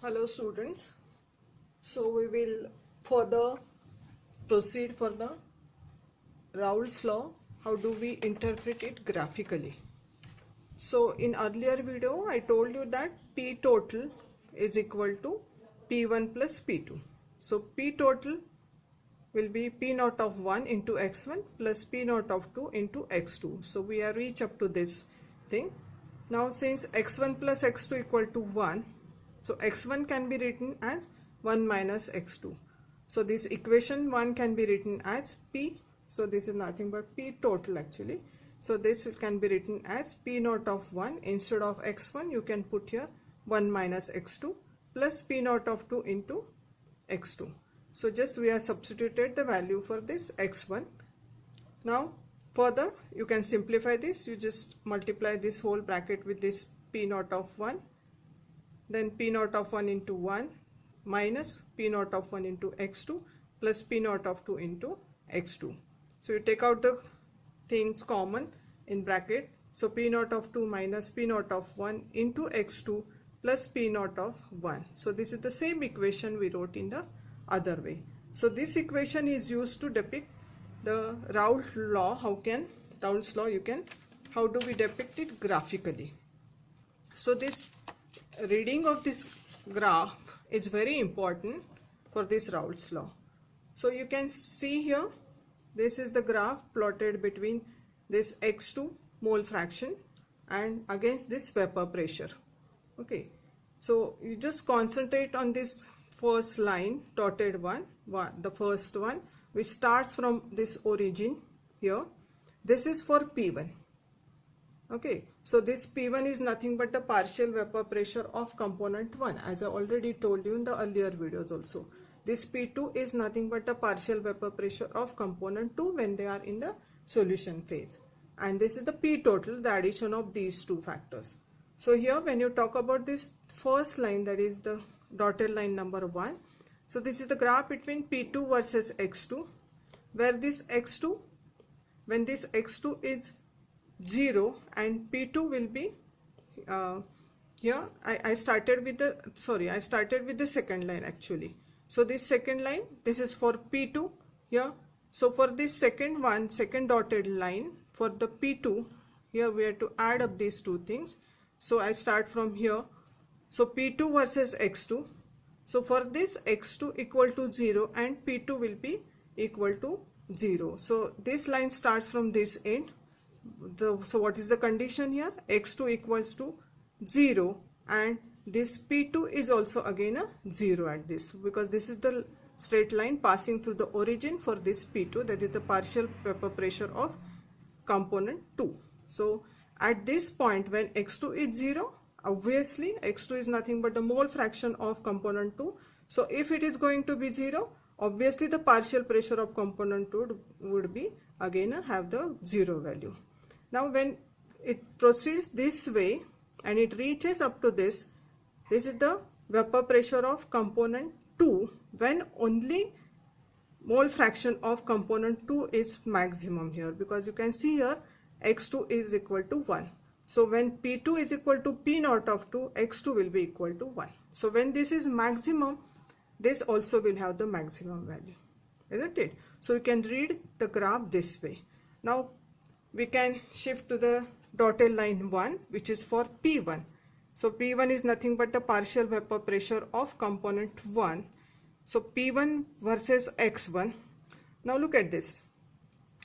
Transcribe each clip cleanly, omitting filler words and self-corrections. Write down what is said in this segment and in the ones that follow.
Hello students, so we will further proceed for the Raoult's law. How do we interpret it graphically? So in earlier video I told you that P total is equal to P1 plus P2. So P total will be P naught of 1 into x1 plus P naught of 2 into x2. So we are reach up to this thing. Now since x1 plus x2 equal to 1, so x1 can be written as 1 minus x2. So this equation 1 can be written as P. So this is nothing but P total actually. So this can be written as P naught of 1. Instead of x1 you can put here 1 minus x2 plus P naught of 2 into x2. So just we have substituted the value for this x1. Now further you can simplify this. You just multiply this whole bracket with this P naught of 1. Then P naught of 1 into 1 minus P naught of 1 into x2 plus P naught of 2 into x2. So you take out the things common in bracket. So P naught of 2 minus P naught of 1 into x2 plus P naught of 1. So this is the same equation we wrote in the other way. So this equation is used to depict the Raoult's law. Raoult's law how do we depict it graphically? So this reading of this graph is very important for this Raoult's law. So you can see here, this is the graph plotted between this x2 mole fraction and against this vapor pressure. Okay, so you just concentrate on this first line, dotted one, the first one, which starts from this origin here. This is for P1. Okay, so this P1 is nothing but the partial vapor pressure of component 1, as I already told you in the earlier videos also. This P2 is nothing but the partial vapor pressure of component 2 when they are in the solution phase. And this is the P total, the addition of these two factors. So here when you talk about this first line, that is the dotted line number 1. So this is the graph between P2 versus x2, where this x2, when this x2 is 0 and P2 will be here I started with the second line actually. So this second line, this is for P2 here. So for this second dotted line for the P2, here we have to add up these two things. So I start from here. So P2 versus x2. So for this x2 equal to 0 and P2 will be equal to 0. So this line starts from this end. So what is the condition here? X2 equals to 0 and this P2 is also again a 0 at this, because this is the straight line passing through the origin for this P2, that is the partial vapor pressure of component 2. So at this point when x2 is 0, obviously x2 is nothing but the mole fraction of component 2. So if it is going to be 0, obviously the partial pressure of component 2 would be again have the 0 value. Now when it proceeds this way and it reaches up to this is the vapor pressure of component 2 when only mole fraction of component 2 is maximum here, because you can see here x2 is equal to 1. So when P2 is equal to P naught of 2, x2 will be equal to 1. So when this is maximum, this also will have the maximum value, isn't it? So you can read the graph this way. Now we can shift to the dotted line 1, which is for P1. So P1 is nothing but the partial vapor pressure of component 1. So P1 versus x1. Now look at this.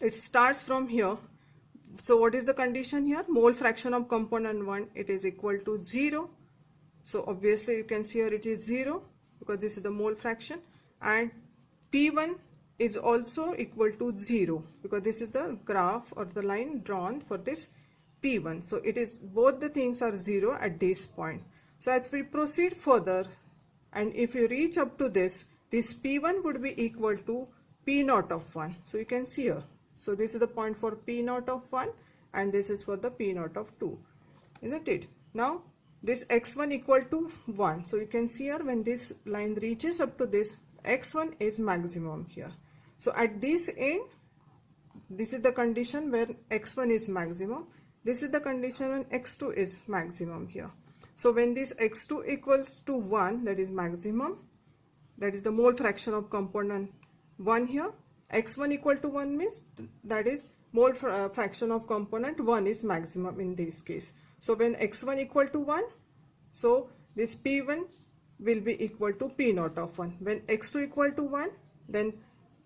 It starts from here. So what is the condition here? Mole fraction of component 1, it is equal to 0. So obviously you can see here it is 0 because this is the mole fraction, and P1 is also equal to 0 because this is the graph or the line drawn for this P1. So it is both the things are 0 at this point. So as we proceed further, and if you reach up to this P1 would be equal to P naught of 1. So you can see here. So this is the point for P naught of 1 and this is for the P naught of 2, isn't it? Now this x1 equal to 1. So you can see here when this line reaches up to this, x1 is maximum here. So at this end, this is the condition where x1 is maximum. This is the condition when x2 is maximum here. So when this x2 equals to 1, that is maximum, that is the mole fraction of component 1 here. X1 equal to 1 means that is mole fraction of component 1 is maximum in this case. So when x1 equal to 1, so this P1 will be equal to P naught of 1. When x2 equal to 1, then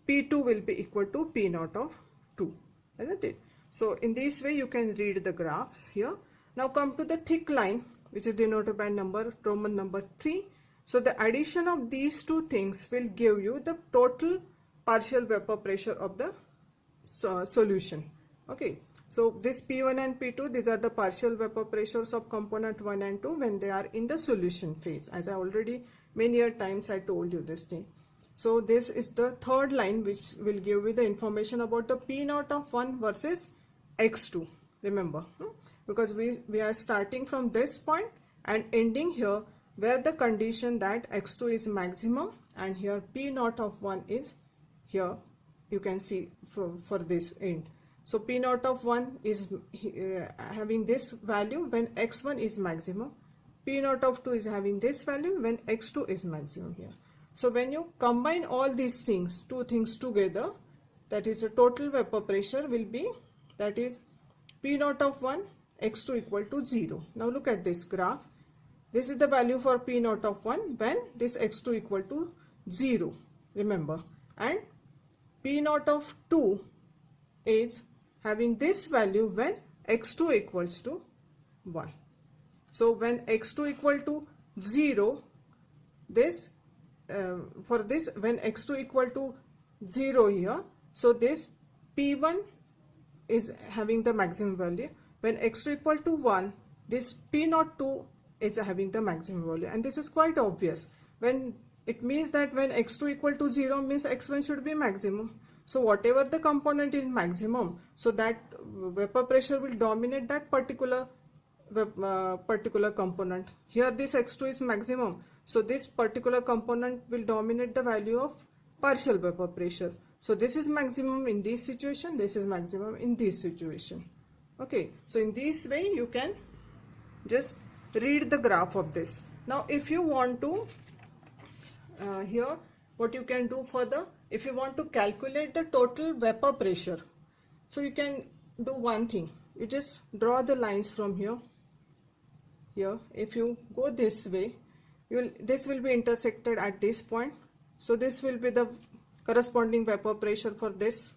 P2 will be equal to P naught of 2, isn't it? So in this way you can read the graphs here. Now come to the thick line, which is denoted by number Roman number 3. So the addition of these two things will give you the total partial vapor pressure of the solution. Okay, so this P1 and P2, these are the partial vapor pressures of component 1 and 2 when they are in the solution phase. As I already many times I told you this thing. So this is the third line which will give you the information about the P naught of 1 versus x2. Remember, because we are starting from this point and ending here where the condition that x2 is maximum and here P naught of 1 is here, you can see for this end. So P naught of 1 is having this value when x1 is maximum. P naught of 2 is having this value when x2 is maximum here. So when you combine all these things, two things together, that is the total vapor pressure will be, that is P naught of 1, x2 equal to 0. Now look at this graph. This is the value for P naught of 1 when this x2 equal to 0, remember. And P naught of 2 is having this value when x2 equals to 1. So when x2 equal to 0, this for this when x2 equal to 0 here, so this P1 is having the maximum value. When x2 equal to 1, this P naught 2 is having the maximum value, and this is quite obvious. When it means that when x2 equal to 0 means x1 should be maximum. So whatever the component is maximum, so that vapor pressure will dominate that particular component. Here this x2 is maximum, so this particular component will dominate the value of partial vapor pressure. So this is maximum in this situation, this is maximum in this situation. Okay, so in this way you can just read the graph of this. Now if you want to here what you can do further, if you want to calculate the total vapor pressure, so you can do one thing. You just draw the lines from here. If you go this way, this will be intersected at this point. So this will be the corresponding vapor pressure for this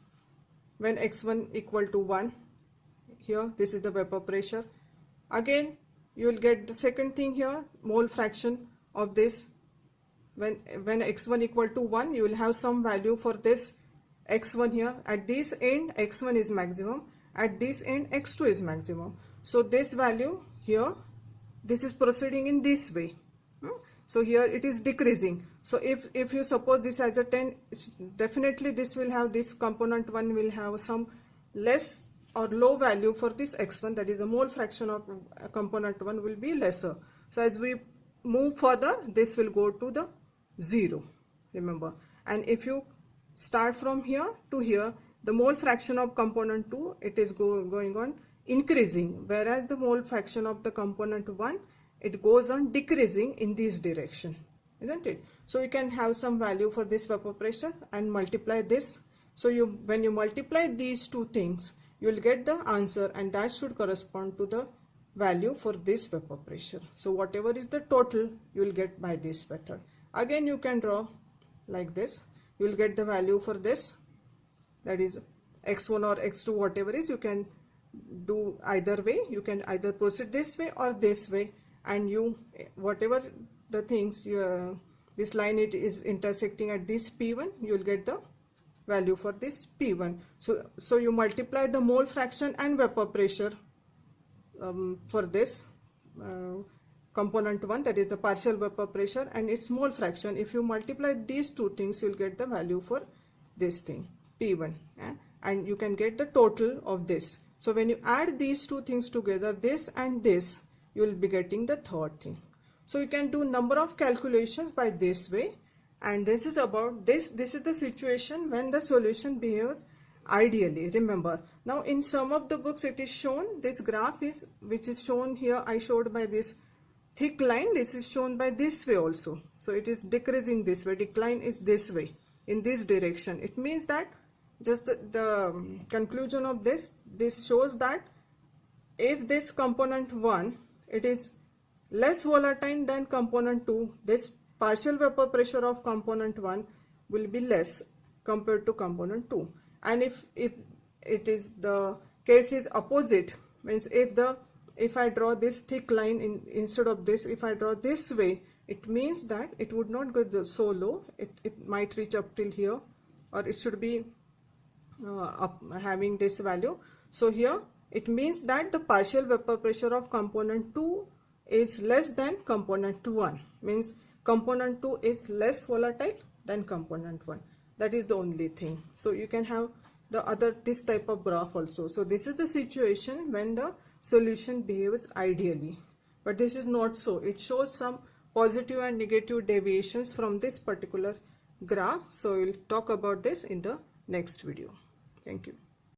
when x1 equal to 1. Here this is the vapor pressure. Again you will get the second thing here, mole fraction of this. When x1 equal to 1, you will have some value for this x1 here. At this end x1 is maximum, at this end x2 is maximum. So this value here, this is proceeding in this way. So here it is decreasing. So if you suppose this as a 10, definitely this will have, this component 1 will have some less or low value for this x1, that is the mole fraction of component 1 will be lesser. So as we move further, this will go to the 0, remember. And if you start from here to here, the mole fraction of component 2, it is going on increasing, whereas the mole fraction of the component 1, it goes on decreasing in this direction, isn't it? So you can have some value for this vapor pressure and multiply this. So when you multiply these two things, you will get the answer, and that should correspond to the value for this vapor pressure. So whatever is the total, you will get by this method. Again you can draw like this. You will get the value for this, that is x1 or x2, whatever is. You can do either way. You can either proceed this way or this way, and you whatever the things this line it is intersecting at this P1, you will get the value for this P1. So you multiply the mole fraction and vapor pressure for this component 1, that is the partial vapor pressure, and its mole fraction. If you multiply these two things, you will get the value for this thing P1, and you can get the total of this. So when you add these two things together, this and this, you will be getting the third thing. So you can do number of calculations by this way, and this is about this is the situation when the solution behaves ideally. Remember, now in some of the books it is shown, this graph is which is shown here, I showed by this thick line, this is shown by this way also. So it is decreasing this way, decline is this way, in this direction. It means that just the conclusion of this shows that if this component 1, it is less volatile than component 2, this partial vapor pressure of component 1 will be less compared to component 2. And if it is the case is opposite, means if I draw this thick line instead of this, if I draw this way, it means that it would not go so low, it might reach up till here, or it should be up having this value. So here it means that the partial vapor pressure of component 2 is less than component 1, means component 2 is less volatile than component 1. That is the only thing. So you can have this type of graph also. So this is the situation when the solution behaves ideally, but this is not so. It shows some positive and negative deviations from this particular graph. So we'll talk about this in the next video. Thank you.